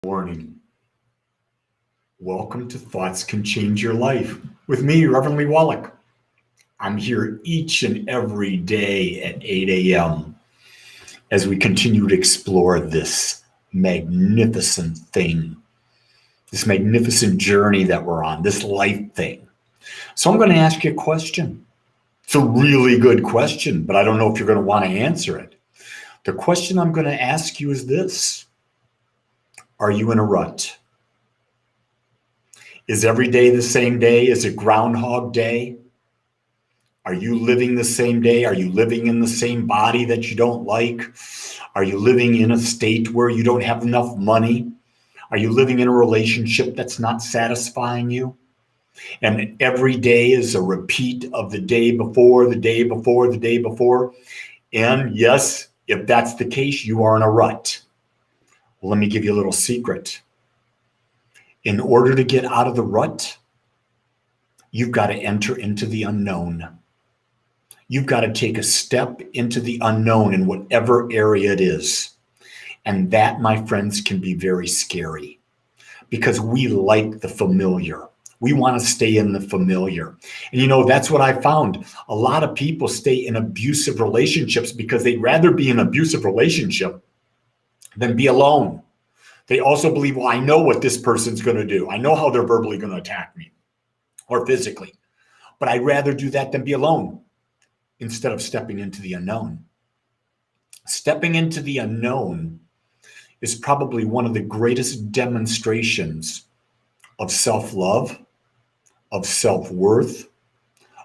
Morning. Welcome to Thoughts Can Change Your Life with me, Reverend Wolak. I'm here each and every day at 8 a.m. as we continue to explore this magnificent thing, this magnificent journey that we're on, this life thing. So I'm going to ask you a question. It's a really good question, but I don't know if you're going to want to answer it. The question I'm going to ask you is this. Are you in a rut? Is every day the same day? Is it Groundhog Day? Are you living the same day? Are you living in the same body that you don't like? Are you living in a state where you don't have enough money? Are you living in a relationship that's not satisfying you? And every day is a repeat of the day before, the day before, the day before. And yes, if that's the case, you are in a rut. Well, let me give you a little secret. In order to get out of the rut, you've got to enter into the unknown. You've got to take a step into the unknown in whatever area it is. And that, my friends, can be very scary because we like the familiar. We want to stay in the familiar. And that's what I found. A lot of people stay in abusive relationships because they'd rather be in an abusive relationship than be alone. They also believe, well, I know what this person's going to do. I know how they're verbally going to attack me or physically, but I'd rather do that than be alone instead of stepping into the unknown. Stepping into the unknown is probably one of the greatest demonstrations of self-love, of self-worth,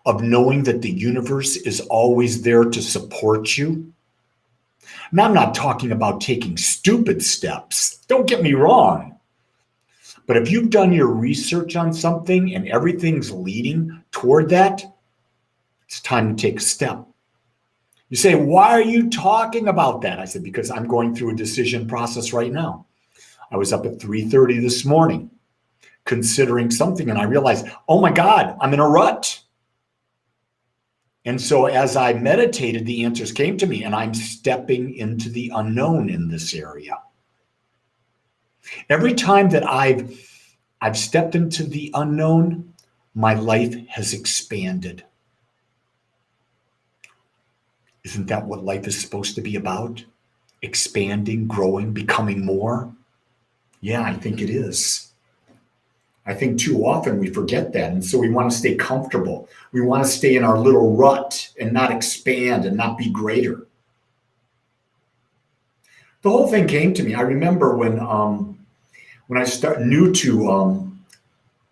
of knowing that the universe is always there to support you. Now, I'm not talking about taking stupid steps. Don't get me wrong. But if you've done your research on something and everything's leading toward that, it's time to take a step. You say, why are you talking about that? I said, because I'm going through a decision process right now. I was up at 3:30 this morning considering something, and I realized, oh my God, I'm in a rut. And so as I meditated, the answers came to me, and I'm stepping into the unknown in this area. Every time that I've stepped into the unknown, my life has expanded. Isn't that what life is supposed to be about? Expanding, growing, becoming more? Yeah, I think it is. I think too often we forget that. And so we want to stay comfortable. We want to stay in our little rut and not expand and not be greater. The whole thing came to me. I remember when I started new to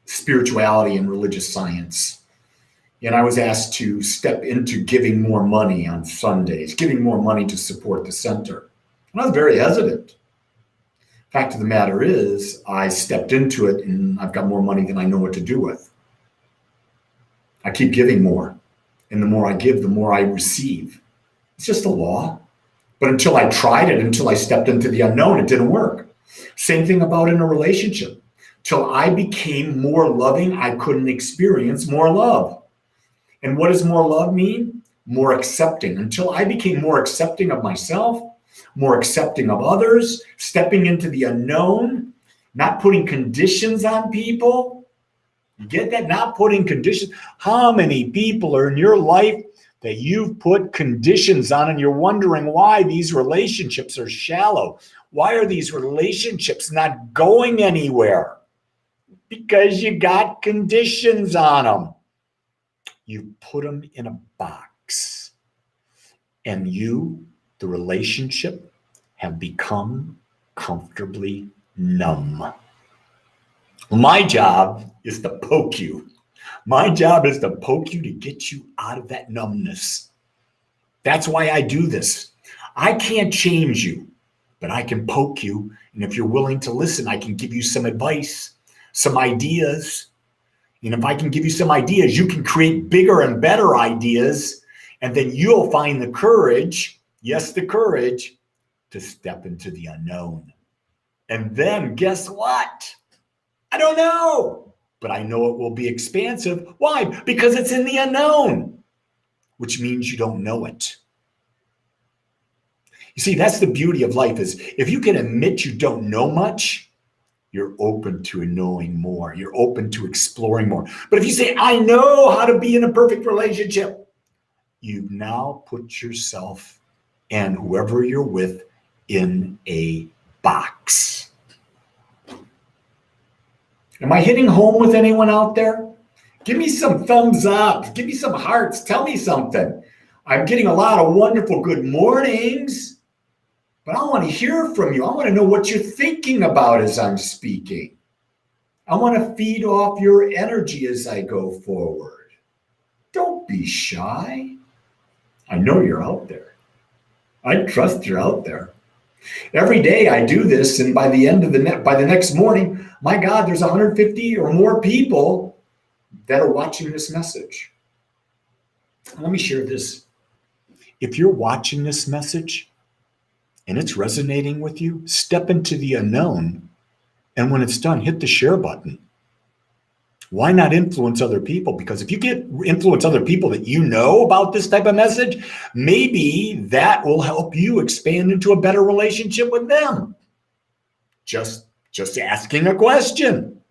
spirituality and religious science, and I was asked to step into giving more money on Sundays, giving more money to support the center. And I was very hesitant. Fact of the matter is, I stepped into it and I've got more money than I know what to do with. I keep giving more. And the more I give, the more I receive. It's just a law. But until I tried it, until I stepped into the unknown, it didn't work. Same thing about in a relationship. Till I became more loving, I couldn't experience more love. And what does more love mean? More accepting. Until I became more accepting of myself, more accepting of others, stepping into the unknown, not putting conditions on people. You get that? Not putting conditions. How many people are in your life that you've put conditions on and you're wondering why these relationships are shallow? Why are these relationships not going anywhere? Because you got conditions on them. You put them in a box. And you, the relationship, have become comfortably numb. My job is to poke you. My job is to poke you to get you out of that numbness. That's why I do this. I can't change you, but I can poke you. And if you're willing to listen, I can give you some advice, some ideas. And if I can give you some ideas, you can create bigger and better ideas. And then you'll find the courage, yes, the courage, to step into the unknown. And then guess what? I don't know, but I know it will be expansive. Why? Because it's in the unknown, which means you don't know it. You see, that's the beauty of life is if you can admit you don't know much, You're open to knowing more. You're open to exploring more. But if you say, I know how to be in a perfect relationship, you've now put yourself and whoever you're with in a box. Am I hitting home with anyone out there? Give me some thumbs up. Give me some hearts. Tell me something. I'm getting a lot of wonderful good mornings, but I want to hear from you. I want to know what you're thinking about as I'm speaking. I want to feed off your energy as I go forward. Don't be shy. I know you're out there. I trust you're out there. Every day I do this, and by the end of by the next morning, my God, there's 150 or more people that are watching this message. Let me share this. If you're watching this message and it's resonating with you, step into the unknown, and when it's done, hit the share button. Why not influence other people? Because if you influence other people that you know about this type of message, maybe that will help you expand into a better relationship with them. Just asking a question.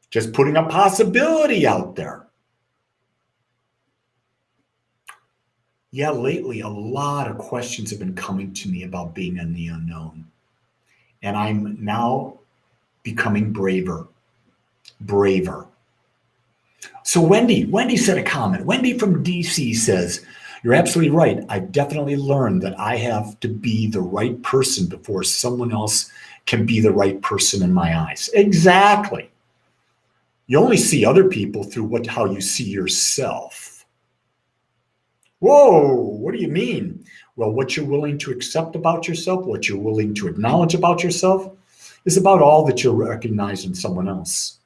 Just putting a possibility out there. Yeah, lately a lot of questions have been coming to me about being in the unknown. And I'm now becoming braver. So Wendy said a comment. Wendy from DC says, you're absolutely right. I've definitely learned that I have to be the right person before someone else can be the right person in my eyes. Exactly. You only see other people through how you see yourself. Whoa, what do you mean? Well, what you're willing to accept about yourself, what you're willing to acknowledge about yourself, is about all that you'll recognize in someone else.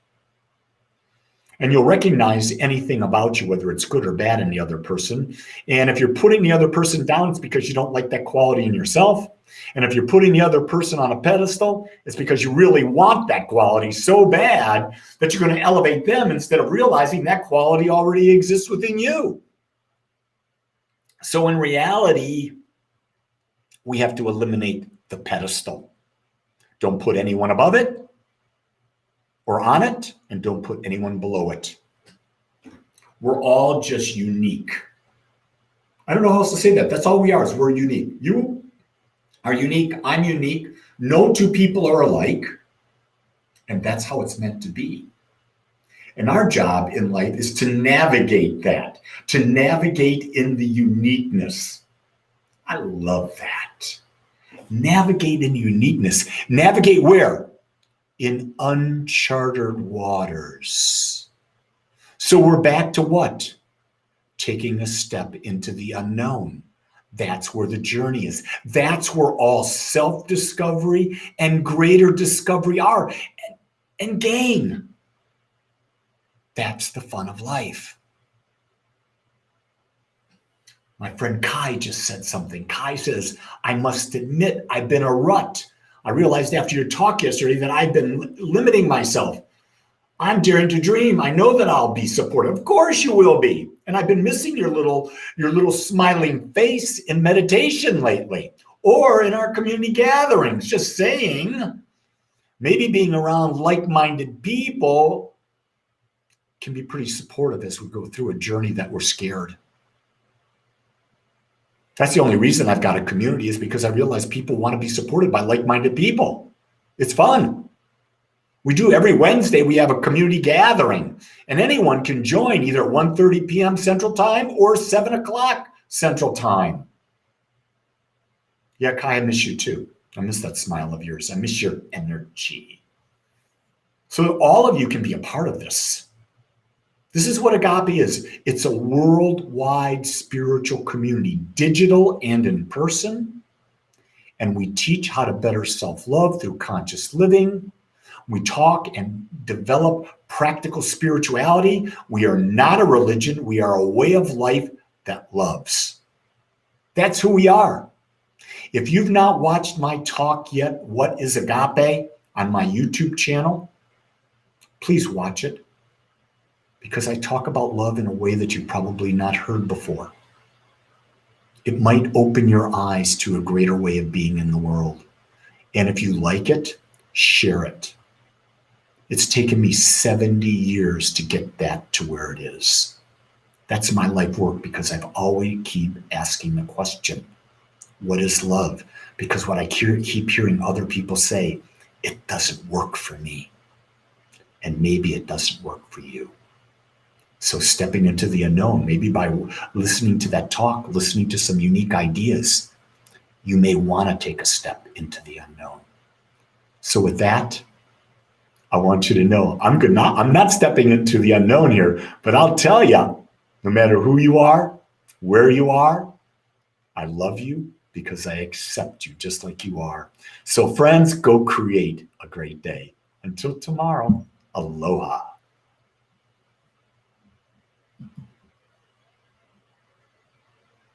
And you'll recognize anything about you, whether it's good or bad in the other person. And if you're putting the other person down, it's because you don't like that quality in yourself. And if you're putting the other person on a pedestal, it's because you really want that quality so bad that you're going to elevate them instead of realizing that quality already exists within you. So in reality, we have to eliminate the pedestal. Don't put anyone above it or on it, and don't put anyone below it. We're all just unique. I don't know how else to say that. That's all we are, is we're unique. You are unique. I'm unique. No two people are alike. And that's how it's meant to be. And our job in life is to navigate that, to navigate in the uniqueness. I love that. Navigate in uniqueness. Navigate where? In uncharted waters. So we're back to what? Taking a step into the unknown. That's where the journey is. That's where all self-discovery and greater discovery are. And gain. That's the fun of life. My friend Kai just said something. Kai says, I must admit I've been a rut. I realized after your talk yesterday that I've been limiting myself. I'm daring to dream. I know that I'll be supportive. Of course you will be. And I've been missing your little smiling face in meditation lately, or in our community gatherings. Just saying, maybe being around like-minded people can be pretty supportive as we go through a journey that we're scared. That's the only reason I've got a community, is because I realize people want to be supported by like-minded people. It's fun. We do every Wednesday, we have a community gathering, and anyone can join either at 1:30 p.m. Central Time or 7 o'clock Central Time. Yeah, Kai, I miss you too. I miss that smile of yours. I miss your energy. So all of you can be a part of this. This is what Agape is. It's a worldwide spiritual community, digital and in person. And we teach how to better self-love through conscious living. We talk and develop practical spirituality. We are not a religion. We are a way of life that loves. That's who we are. If you've not watched my talk yet, What is Agape, on my YouTube channel, please watch it, because I talk about love in a way that you've probably not heard before. It might open your eyes to a greater way of being in the world. And if you like it, share it. It's taken me 70 years to get that to where it is. That's my life work because I've always keep asking the question, what is love? Because what I keep hearing other people say, it doesn't work for me. And maybe it doesn't work for you. So stepping into the unknown, maybe by listening to that talk, listening to some unique ideas, you may want to take a step into the unknown. So with that, I want you to know I'm not stepping into the unknown here, but I'll tell you, no matter who you are, where you are, I love you because I accept you just like you are. So friends, go create a great day. Until tomorrow, aloha.